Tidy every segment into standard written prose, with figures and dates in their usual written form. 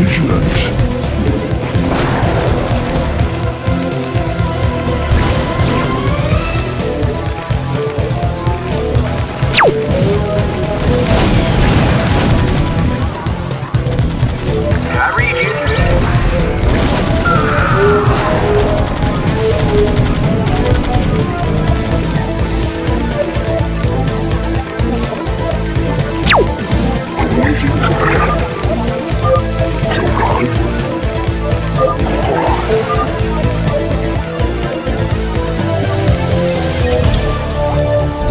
vigilant. I read you. Awaiting command. Shogun.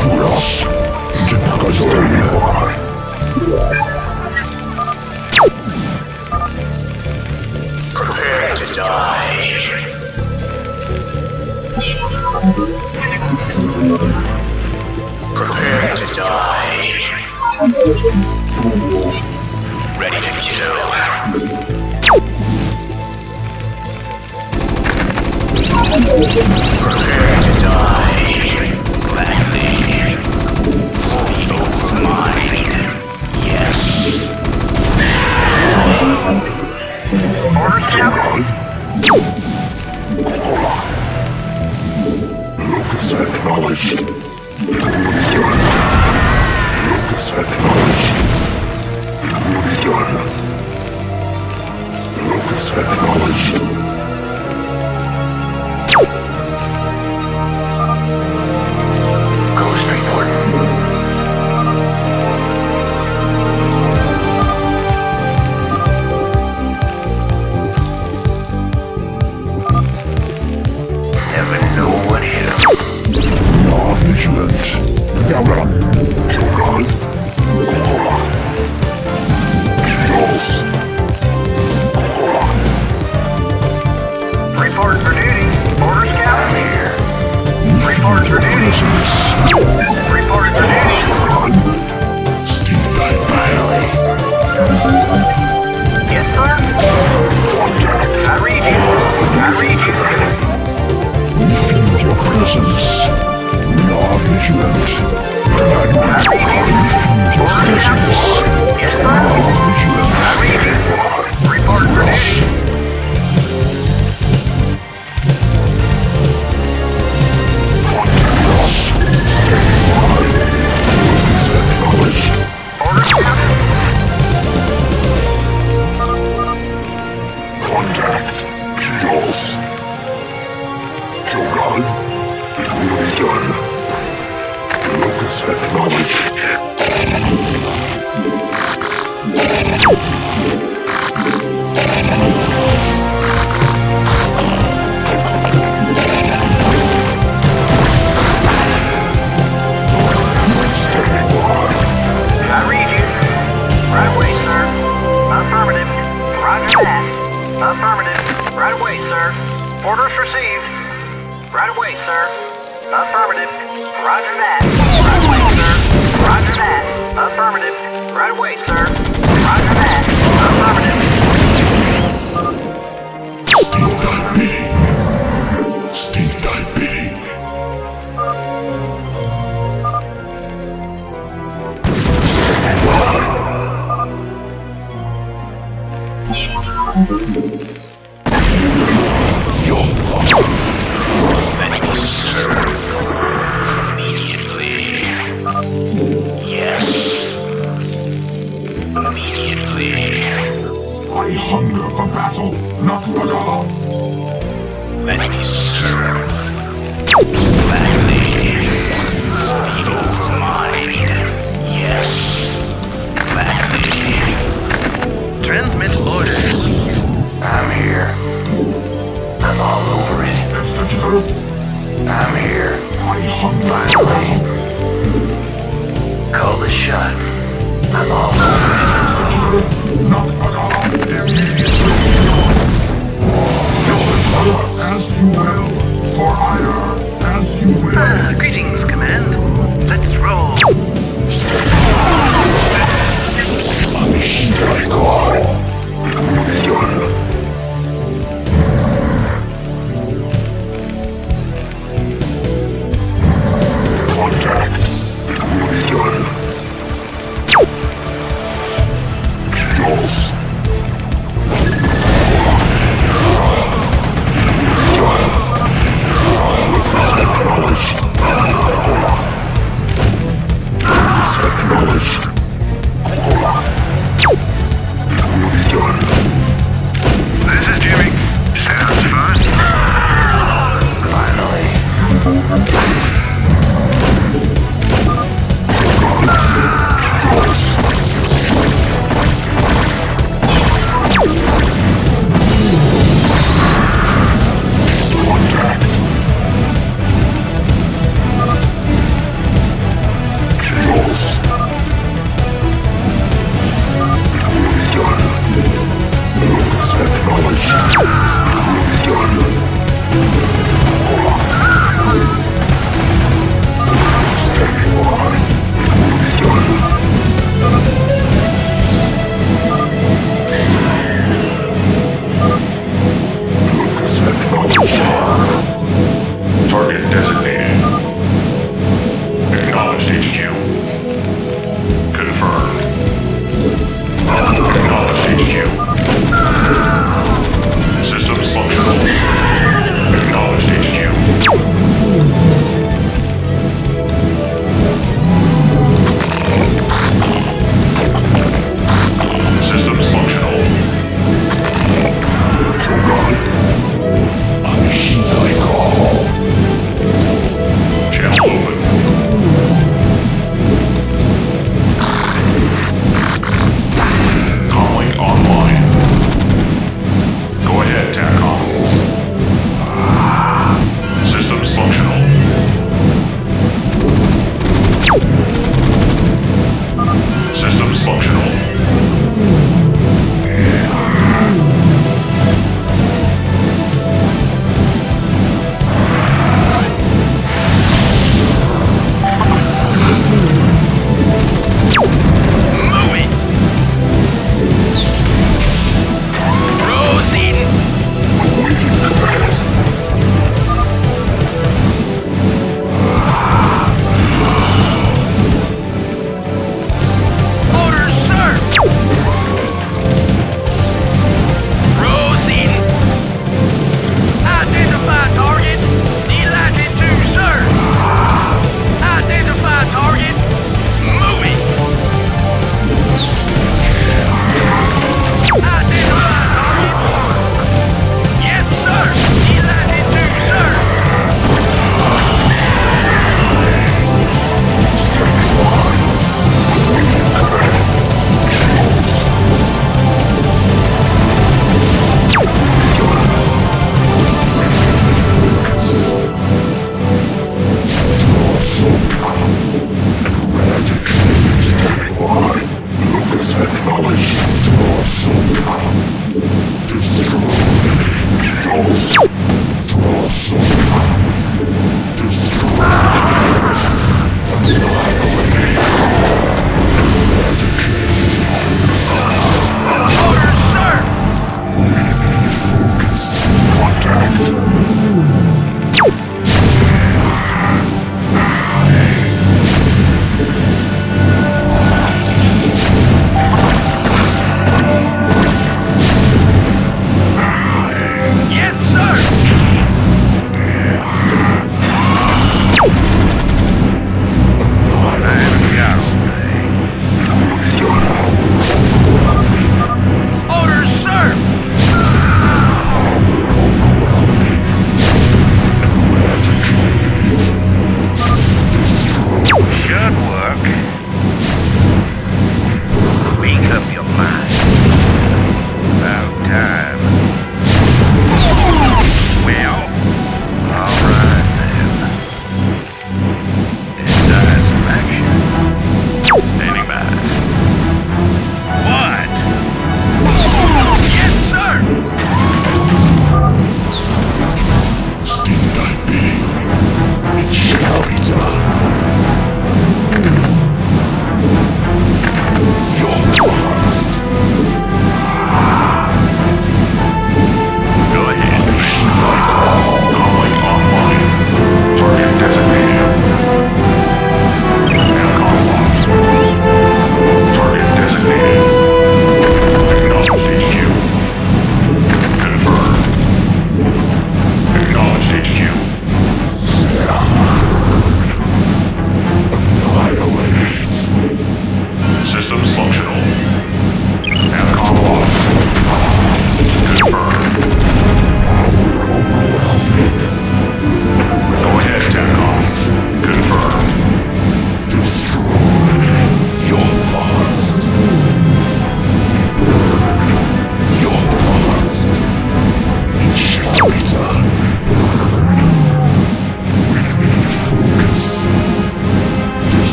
Juras. Jinaka standing by. Prepare to die. Prepare to die. Ready to kill. Prepare to die. Gladly. Fully over mine. Yes. Order Shogun. Locus acknowledged. It will be done. Locus acknowledged. It will be done. Locus acknowledged. Ghost report. Never know what hit him. More vigilant. Shogun. Kills. Report for duty. Order scout. I'm here. Report for duty. Report for duty. Steve Valley. Yes, sir. Contact. I read you. I read you. We feel your presence. We are vigilant. Command. We feel your presence. Yes, We sir. are vigilant. I read you. Report for Yes. duty. Yes. Standing by. Locus acknowledged. Order scout. Contact. Kills. Shogun. It will be done. Locus acknowledged. Standing by. I read you. Right away, sir. Affirmative. Roger that. Affirmative. Right away, sir. Orders received. Right away, sir. Affirmative. Roger that. Right away, sir. Roger that. Affirmative. Right away, sir. Roger that. Affirmative. Steel diving. Steel diving. Standing by. Your fathers. Let me serve. Immediately. Yes. Immediately. I hunger for battle, not Bagala. Let me serve. Gladly. Fully over mine. Yes. Gladly. Transmit orders. I'm here. I'm all over it. Executor, I'm here. I hunger for battle. Call the shot. I'm all over it. Executor, not Bagala. Immediately. Executor, as you will. For ire, as you will. Greetings, Command. Let's roll. Strike on. It will be done. Contact. It will be done. Kills.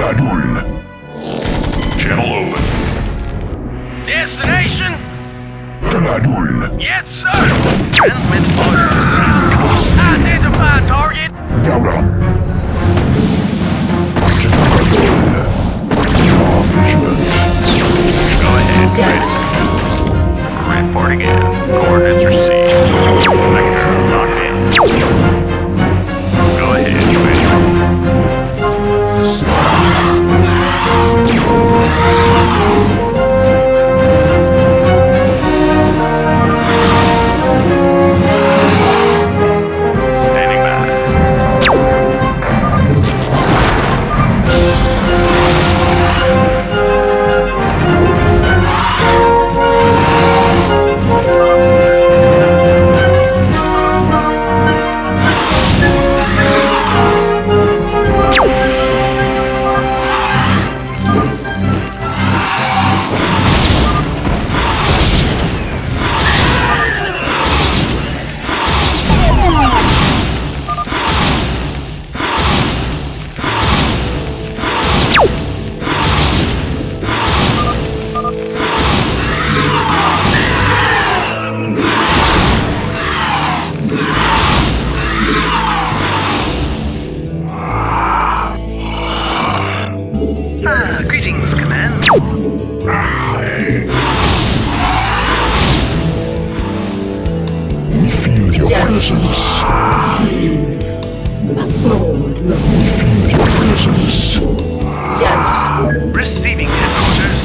하나 Channel open. Destination? 하나 Yes, sir. Transmit orders. Identify target. 나오라. 지나가서 Go ahead. Yes. Reporting in. Coordinates received. Vector locked in. Go ahead, Commander. Standing by. Greetings, Command. We feel your Yes. presence. Upload. We feel your presence. Yes. Receiving headquarters.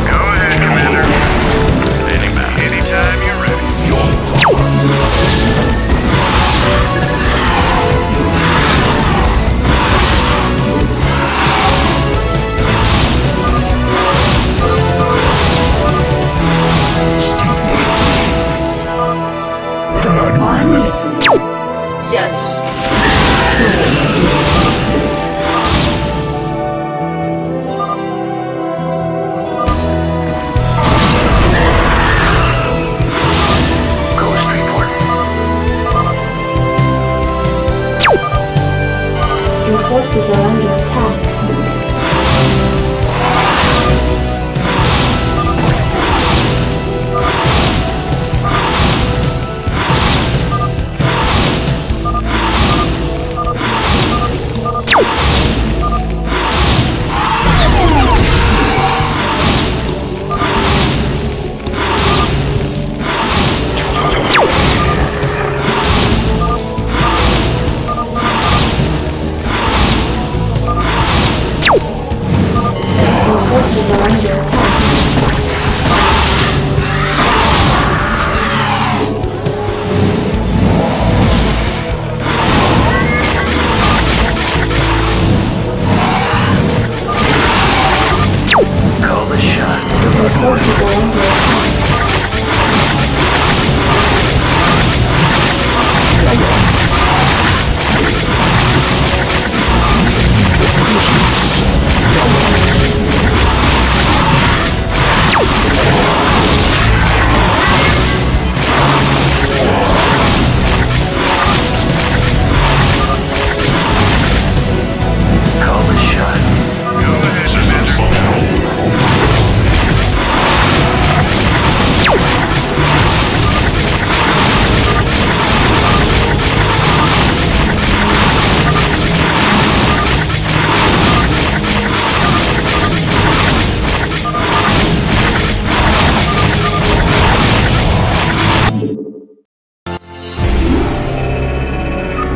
Go ahead, Commander. Standing by. Anytime you're ready. Your thoughts. I'm listening. Yes. Ghost report. Your forces are under attack. Your forces are under attack. Call the shot. Your forces are under attack.